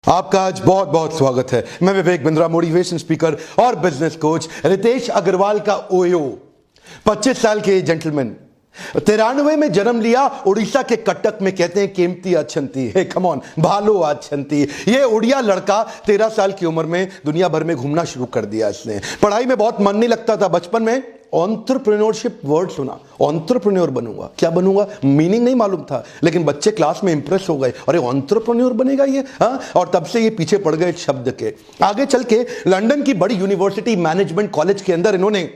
आपका आज बहुत बहुत स्वागत है। मैं विवेक बिंद्रा, मोटिवेशन स्पीकर और बिजनेस कोच। रितेश अग्रवाल का ओयो 25 साल के जेंटलमैन, 93 में जन्म लिया, उड़ीसा के कटक में। कहते हैं केमती अच्छंती है, कम ऑन, भालो अच्छंती। ये उड़िया लड़का 13 साल की उम्र में दुनिया भर में घूमना शुरू कर दिया इसने। पढ़ाई में बहुत मन नहीं लगता था। बचपन में एंटरप्रेन्योरशिप वर्ड सुना, एंटरप्रेन्योर बनूंगा, क्या बनूंगा मीनिंग नहीं मालूम था, लेकिन बच्चे क्लास में इंप्रेस हो गए, अरे एंटरप्रेन्योर बनेगा ये, हाँ। और तब से ये पीछे पड़ गए शब्द के। आगे चल के लंदन की बड़ी यूनिवर्सिटी मैनेजमेंट कॉलेज के अंदर इन्होंने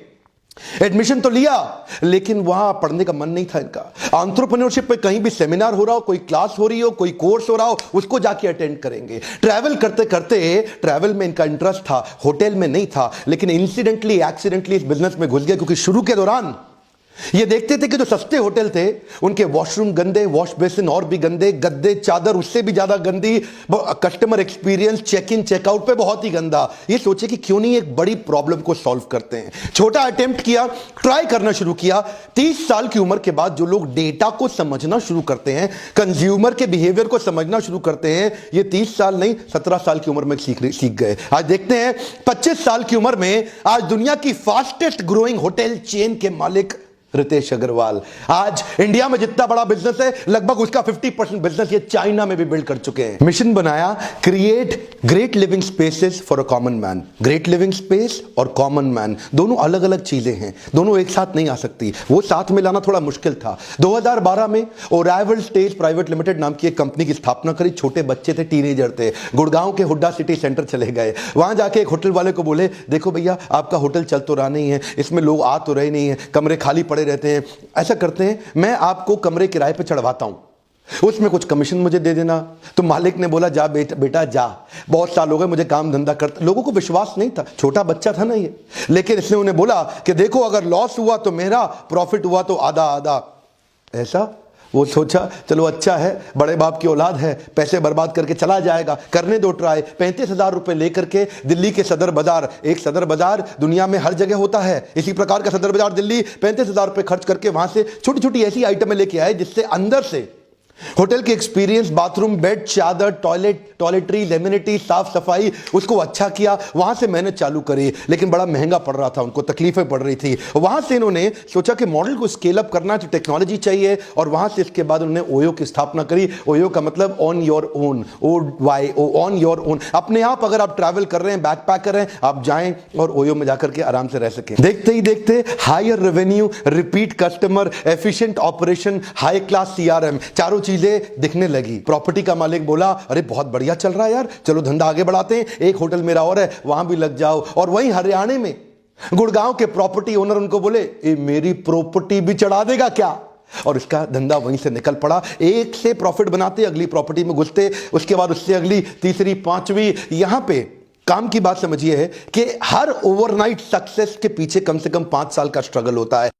एडमिशन तो लिया, लेकिन वहां पढ़ने का मन नहीं था इनका। एंटरप्रेन्योरशिप पे कहीं भी सेमिनार हो रहा हो, कोई क्लास हो रही हो, कोई कोर्स हो रहा हो, उसको जाके अटेंड करेंगे। ट्रैवल करते करते ट्रैवल में इनका इंटरेस्ट था, होटल में नहीं था, लेकिन इंसिडेंटली एक्सीडेंटली इस बिजनेस में घुस गए, क्योंकि शुरू के दौरान ये देखते थे कि जो सस्ते होटल थे उनके वॉशरूम गंदे, वॉश बेसिन और भी गंदे, गद्दे चादर उससे भी ज्यादा गंदी, customer experience check in checkout पे बहुत ही गंदा। ये सोचे कि क्यों नहीं एक बड़ी प्रॉब्लम को सॉल्व करते हैं। छोटा अटेम्प्ट किया, ट्राई करना शुरू किया। 30 साल की उम्र के बाद जो लोग डेटा को समझना शुरू करते हैं, कंज्यूमर के बिहेवियर को समझना शुरू करते हैं, ये 30 साल नहीं 17 साल की उम्र में सीख गए। आज देखते हैं 25 साल की उम्र में आज दुनिया की फास्टेस्ट ग्रोइंग होटल चेन के मालिक रितेश अग्रवाल। आज इंडिया में जितना बड़ा बिजनेस है, लगभग उसका 50% बिजनेस ये चाइना में भी बिल्ड कर चुके हैं। मिशन बनाया, create great living spaces for a common man. Great living space और कॉमन मैन दोनों अलग अलग चीजें हैं, दोनों एक साथ नहीं आ सकती। वो साथ में लाना थोड़ा मुश्किल था। 2012 में ओराइवल स्टेज प्राइवेट लिमिटेड नाम की एक कंपनी की स्थापना करी। छोटे बच्चे थे, टीनेजर थे, गुड़गांव के हुड्डा सिटी सेंटर चले गए। वहां जाके एक होटल वाले को बोले, देखो भैया आपका होटल चल तो रहा नहीं है, इसमें लोग आ तो रहे नहीं है, कमरे खाली पड़े रहते हैं। ऐसा करते हैं, मैं आपको कमरे किराए पे चढ़वाता हूं, उसमें कुछ कमीशन मुझे दे देना। तो मालिक ने बोला, जा बेटा जा, बहुत साल हो गए मुझे काम धंधा करते। लोगों को विश्वास नहीं था, छोटा बच्चा था ना ये, लेकिन इसने उन्हें बोला कि देखो अगर लॉस हुआ तो मेरा, प्रॉफिट हुआ तो आधा आधा। ऐसा वो सोचा, चलो अच्छा है, बड़े बाप की औलाद है, पैसे बर्बाद करके चला जाएगा, करने दो ट्राई। 35,000 रुपए लेकर के दिल्ली के सदर बाजार, एक सदर बाजार दुनिया में हर जगह होता है, इसी प्रकार का सदर बाजार दिल्ली, 35,000 रुपए खर्च करके वहां से छोटी छोटी ऐसी आइटमें लेके आए जिससे अंदर से होटल की एक्सपीरियंस, बाथरूम, बेड, चादर, टॉयलेटरी, लेमिनिटी, साफ सफाई, उसको अच्छा किया। वहां से मेहनत चालू करी, लेकिन बड़ा महंगा पड़ रहा था उनको, तकलीफें पड़ रही थी। वहां से इन्होंने सोचा कि मॉडल को स्केल अप करना है तो टेक्नोलॉजी चाहिए, और वहां से इसके बाद उन्होंने ओयो की स्थापना करी। ओयो का मतलब on your own, on your own. अपने आप अगर आप ट्रैवल कर रहे हैं, बैकपैक कर रहे हैं, आप जाएं और ओयो में जाकर के आराम से रह सकें। देखते ही देखते higher revenue, repeat customer, efficient operation, high class CRM, चारों चीजें दिखने लगी। प्रॉपर्टी का मालिक बोला, अरे बहुत बढ़िया चल रहा है यार, चलो धंधा आगे बढ़ाते हैं, एक होटल मेरा और है, वहां भी लग जाओ। और वहीं हरियाणा में गुड़गांव के प्रॉपर्टी ओनर उनको बोले, ए मेरी प्रॉपर्टी भी चढ़ा देगा क्या? और इसका धंधा वहीं से निकल पड़ा। एक से प्रॉफिट बनाते, अगली प्रॉपर्टी में घुसते, उसके बाद उससे अगली, तीसरी, पांचवी। यहां पे काम की बात समझिए है कि हर ओवरनाइट सक्सेस के पीछे कम से कम 5 साल का स्ट्रगल होता है।